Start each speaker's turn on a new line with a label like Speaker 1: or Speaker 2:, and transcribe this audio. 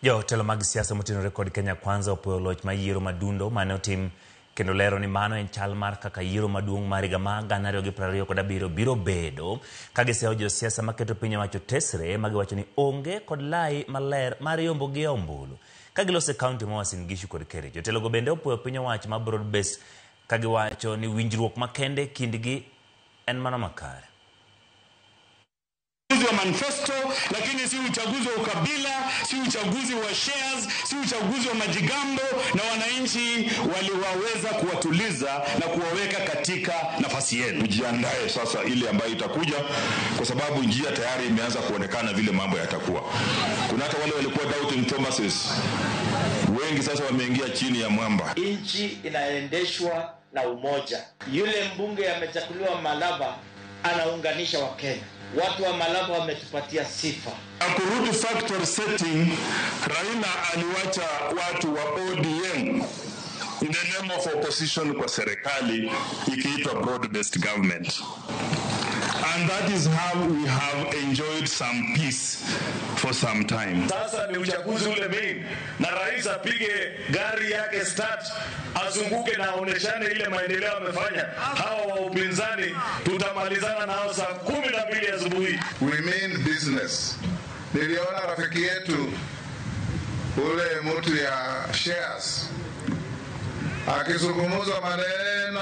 Speaker 1: Jo telo mag siasa motino rekod Kenya Kwanza opoyo loch ma yiero madundo mane otim kendo lero ni mano en chal mar kaka yiero maduong' mar higa ma 2027 biro bedo ka gisewo jo siasa maketo piny owacho tesre magiwacho ni onge kod lai maler mar yombo gi ombulu ka gilose kaunti ma Uasin Gishu kod Kericho. Jotelogo bende opoyo piny owacho ma Broad Base ka giwacho ni winjruok makende kindgi en mano makare.
Speaker 2: Wa manifesto, lakini si uchaguzi wa ukabila, si uchaguzi wa shares, si uchaguzi wa majigambo, na wananchi waliwaweza kuwatuliza na kuwaweka katika nafasi yenu.
Speaker 3: Tujiandae sasa ile ambayo itakuja, kwa sababu njia tayari imeanza kuonekana vile mambo yatakuwa. Kuna hata wale walikuwa doubting Thomases, wengi sasa wameingia chini ya mwamba.
Speaker 4: Nchi inaendeshwa na umoja. Yule mbunge amechakuliwa Malaba anaunganisha Wakenya. Watu wa Malaba wametupatia sifa.
Speaker 2: Kurudi factor setting, Raila aliwacha watu wa ODM in the name of opposition kwa serikali ikiitwa broad-based government. And that is how we have enjoyed some peace for some time.
Speaker 5: Sasa ni uchaguzi ule main, na rais apige gari yake start, azunguke na aoneshane ile maendeleo amefanya. Hawa wa upinzani tutamalizana nao saa 12 asubuhi.
Speaker 6: We mean business. Niliona rafiki yetu ule mtu ya shares akizungumza maneno